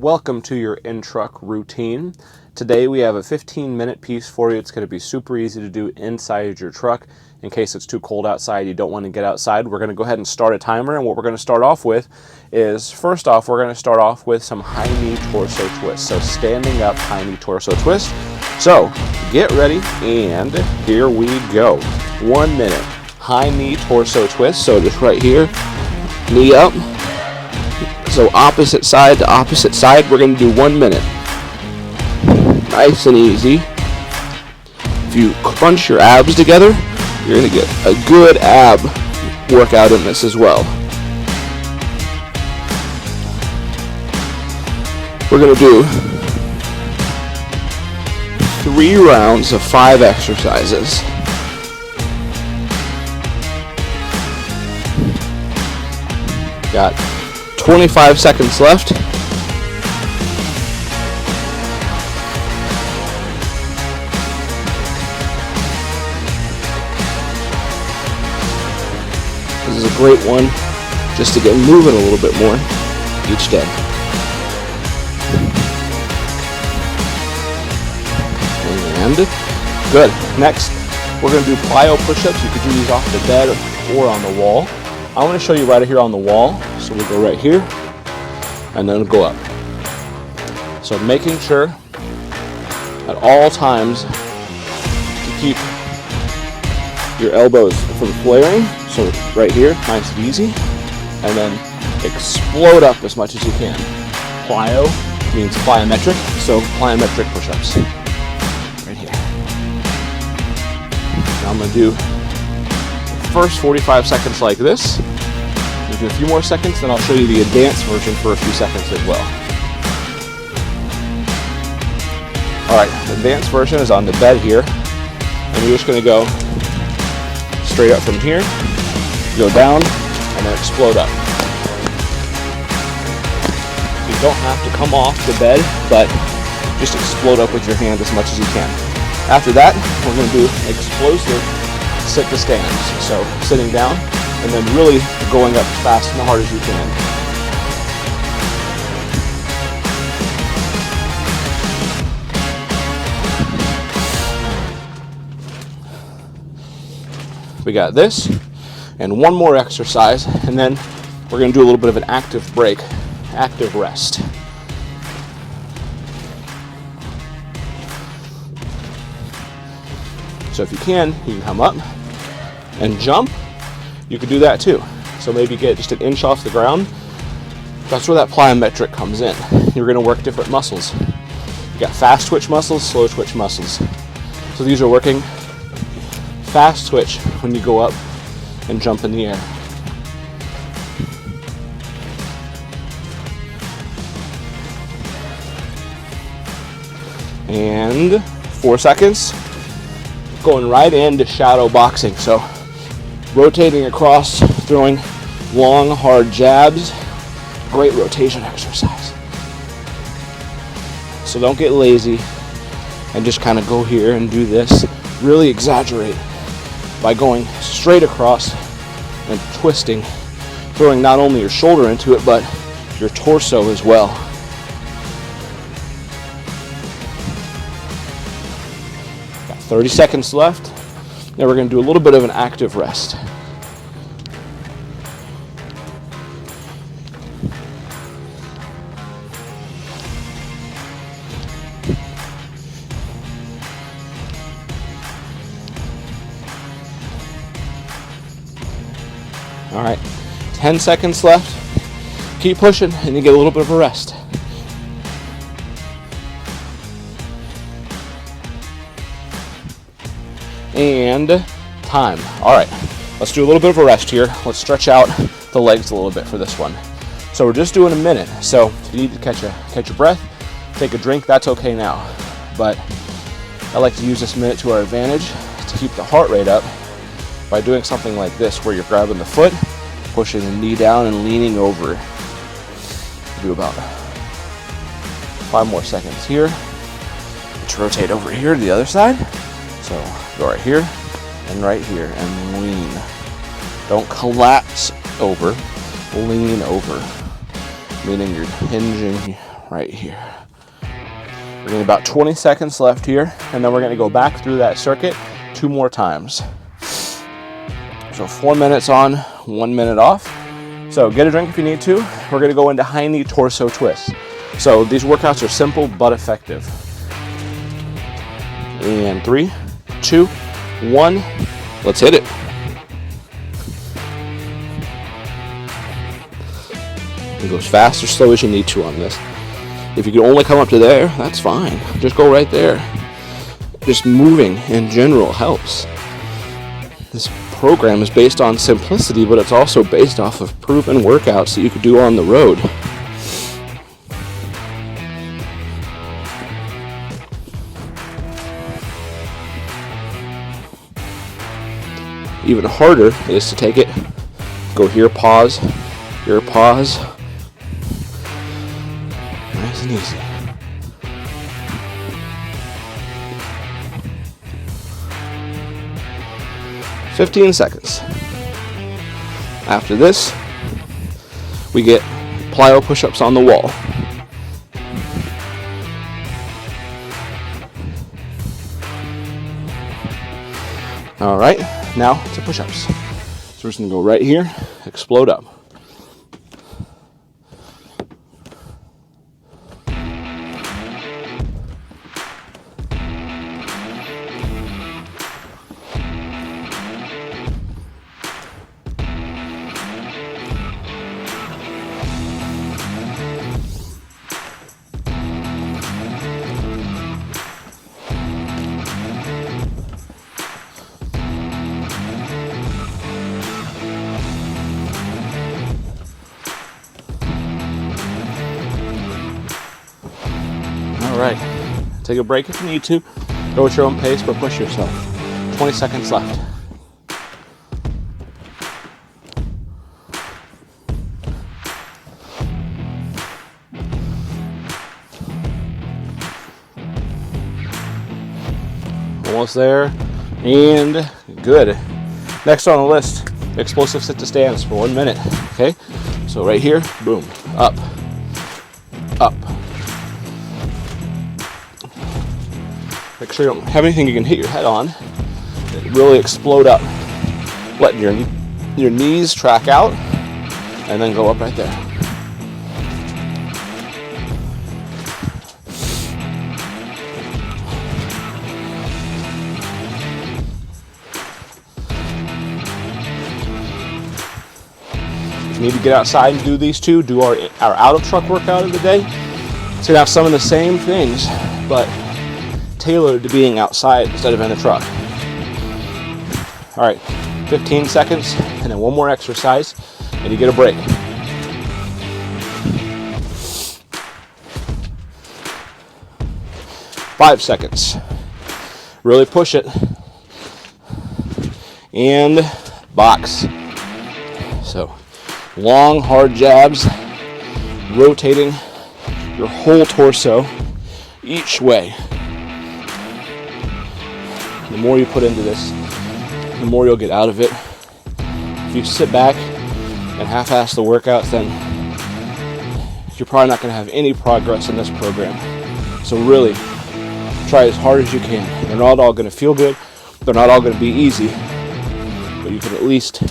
Welcome to your in-truck routine. Today we have a 15-minute piece for you. It's going to be super easy to do inside your truck. In case it's too cold outside, you don't want to get outside, we're going to go ahead and start a timer. And what we're going to start off with is, first off, we're going to start off with some high knee torso twist. So standing up high knee torso twist. So get ready, and here we go. 1 minute. High knee torso twist. So just right here, knee up. So opposite side to opposite side, we're going to do 1 minute. Nice and easy. If you crunch your abs together, you're going to get a good ab workout in this as well. We're going to do 3 rounds of 5 exercises. Got 25 seconds left. This is a great one just to get moving a little bit more each day. And good. Next, we're going to do plyo push-ups. You could do these off the bed or on the wall. I want to show you right here on the wall. So we'll go right here and then go up. So making sure at all times to keep your elbows from flaring. So right here, nice and easy. And then explode up as much as you can. Plyo means plyometric, so plyometric push-ups. Right here. Now I'm going to do the first 45 seconds like this. We'll do a few more seconds, then I'll show you the advanced version for a few seconds as well. Alright, the advanced version is on the bed here. And you're just going to go straight up from here, go down, and then explode up. You don't have to come off the bed, but just explode up with your hand as much as you can. After that, we're going to do explosive sit to stands. So sitting down, and then really going up as fast and hard as you can. We got this, and one more exercise, and then we're going to do a little bit of an active break, active rest. So if you can come up and jump. You could do that too. So maybe get just an inch off the ground. That's where that plyometric comes in. You're going to work different muscles. You got fast twitch muscles, slow twitch muscles. So these are working fast twitch when you go up and jump in the air. And 4 seconds. Going right into shadow boxing. So rotating across, throwing long, hard jabs. Great rotation exercise. So don't get lazy and just kind of go here and do this. Really exaggerate by going straight across and twisting, throwing not only your shoulder into it, but your torso as well. Got 30 seconds left. Now we're going to do a little bit of an active rest. All right, 10 seconds left. Keep pushing and you get a little bit of a rest. And time. All right, let's do a little bit of a rest here. Let's stretch out the legs a little bit for this one. So we're just doing a minute. So if you need to catch your breath, take a drink, that's okay now. But I like to use this minute to our advantage to keep the heart rate up by doing something like this, where you're grabbing the foot, pushing the knee down and leaning over. Do about 5 more seconds here. Let's rotate over here to the other side. So go right here and right here and lean. Don't collapse over, lean over, meaning you're hinging right here. We're getting about 20 seconds left here, and then we're going to go back through that circuit 2 more times. So 4 minutes on, 1 minute off. So get a drink if you need to. We're going to go into high knee torso twists. So these workouts are simple but effective. And 3, 2, 1, let's hit it. You go as fast or slow as you need to on this. If you can only come up to there, that's fine. Just go right there. Just moving in general helps. This program is based on simplicity, but it's also based off of proven workouts that you could do on the road. Even harder is to take it, go here, pause, here, pause. Nice and easy. "15 seconds. After this, we get plyo push-ups on the wall. All right, now to push-ups. So we're just gonna go right here, explode up. All right, take a break if you need to. Go at your own pace, but push yourself. 20 seconds left. Almost there, and good. Next on the list, explosive sit to stands for 1 minute, okay? So right here, boom, up, up. Make sure you don't have anything you can hit your head on. Really explode up. Letting your knees track out, and then go up right there. If you need to get outside and do these two, do our out of truck workout of the day. It's gonna have some of the same things, but tailored to being outside instead of in the truck. All right, 15 seconds, and then one more exercise, and you get a break. Five seconds. Really push it. And box. So, long, hard jabs, rotating your whole torso each way. The more you put into this, the more you'll get out of it. If you sit back and half-ass the workouts, then you're probably not going to have any progress in this program. So really, try as hard as you can. They're not all going to feel good. They're not all going to be easy. But you can at least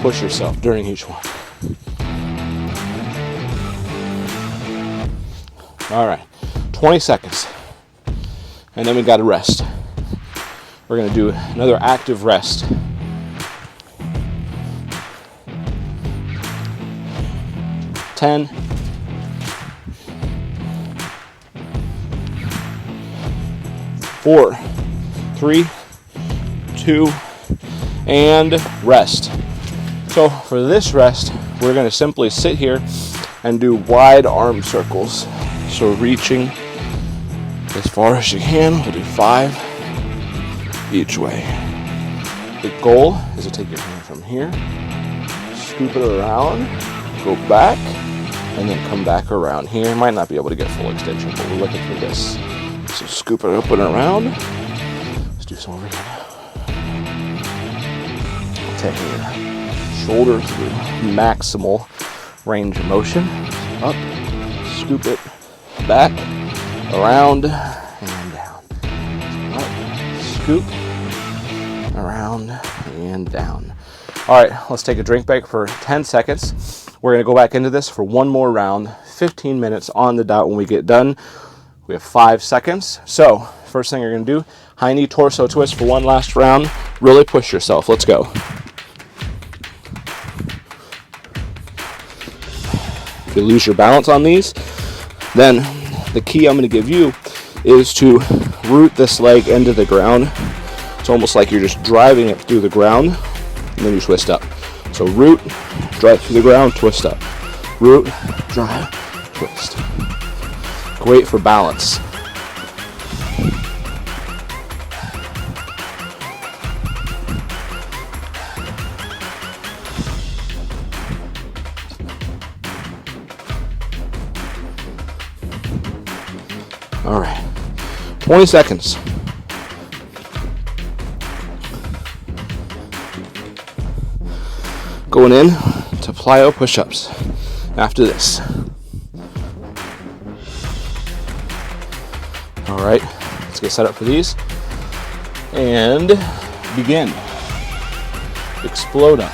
push yourself during each one. All right, 20 seconds. And then we got to rest. We're going to do another active rest. Ten. 4, 3, 2, and rest. So for this rest, we're going to simply sit here and do wide arm circles. So reaching as far as you can. We'll do 5 each way. The goal is to take your hand from here, scoop it around, go back, and then come back around here. Might not be able to get full extension, but we're looking for this. So scoop it up and around. Let's do some over here now. Taking your shoulder through maximal range of motion. Up, scoop it back, around, and down. Up, scoop, around, and down. All right, let's take a drink break for 10 seconds. We're gonna go back into this for one more round, 15 minutes on the dot when we get done. We have 5 seconds. So first thing you're gonna do, high knee torso twist for one last round. Really push yourself, let's go. If you lose your balance on these, then the key I'm gonna give you is to root this leg into the ground. It's almost like you're just driving it through the ground, and then you twist up. So root, drive through the ground, twist up. Root, drive, twist. Great for balance. All right, 20 seconds. Going in to plyo push-ups after this. All right, let's get set up for these and begin. Explode up.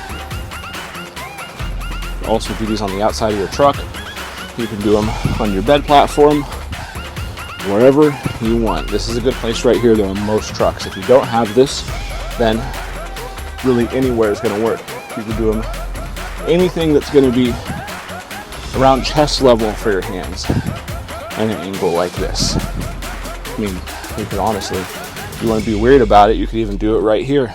Also do these on the outside of your truck. You can do them on your bed platform, wherever you want. This is a good place right here though on most trucks. If you don't have this, then really anywhere is going to work. You can do them anything that's going to be around chest level for your hands and an angle like this. I mean, you could honestly, if you want to be weird about it, you could even do it right here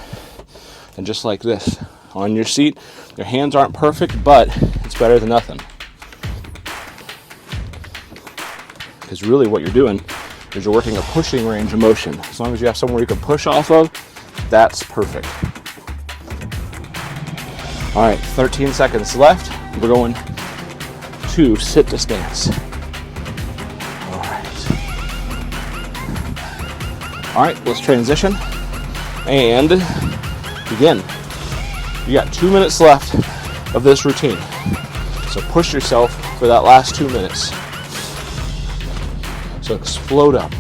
and just like this on your seat. Your hands aren't perfect, but it's better than nothing. Because really what you're doing is you're working a pushing range of motion. As long as you have somewhere you can push off of, that's perfect. All right, 13 seconds left. We're going to sit to stance. All right. All right, let's transition and begin. You got 2 minutes left of this routine. So push yourself for that last 2 minutes. So explode up.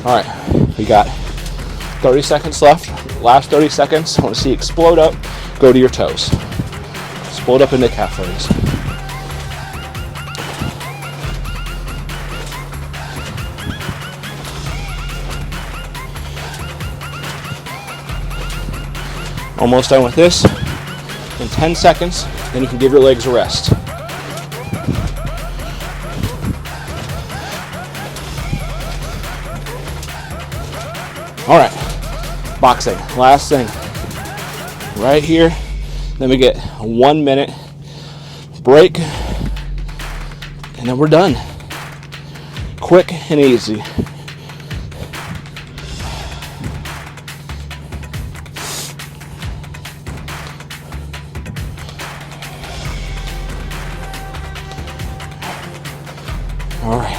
All right, we got 30 seconds left. Last 30 seconds, I want to see explode up, go to your toes. Explode up into calf raise. Almost done with this. In 10 seconds, then you can give your legs a rest. All right, boxing, last thing. Right here, then we get a 1 minute break, and then we're done. Quick and easy. All right,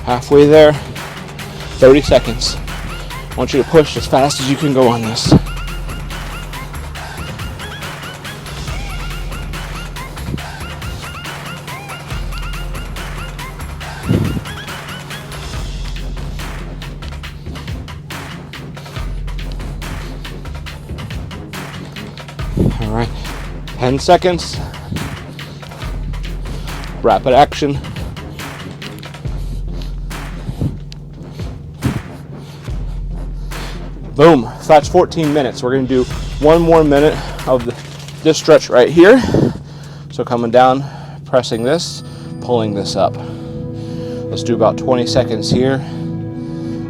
halfway there, 30 seconds. I want you to push as fast as you can go on this. All right, 10 seconds. Rapid action. Boom, so that's 14 minutes. We're gonna do 1 more minute of this stretch right here. So coming down, pressing this, pulling this up. Let's do about 20 seconds here,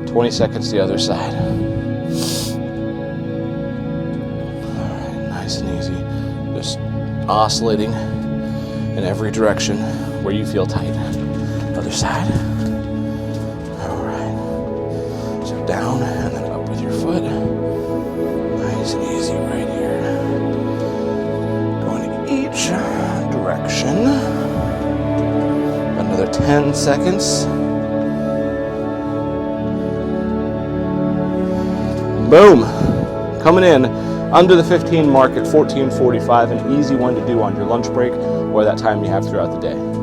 20 seconds the other side. All right, nice and easy. Just oscillating in every direction where you feel tight. Other side. All right, so down and then up with your foot. Nice and easy right here. Going in each direction. 10 seconds. Boom. Coming in under the 15 mark at 14:45, an easy one to do on your lunch break or that time you have throughout the day.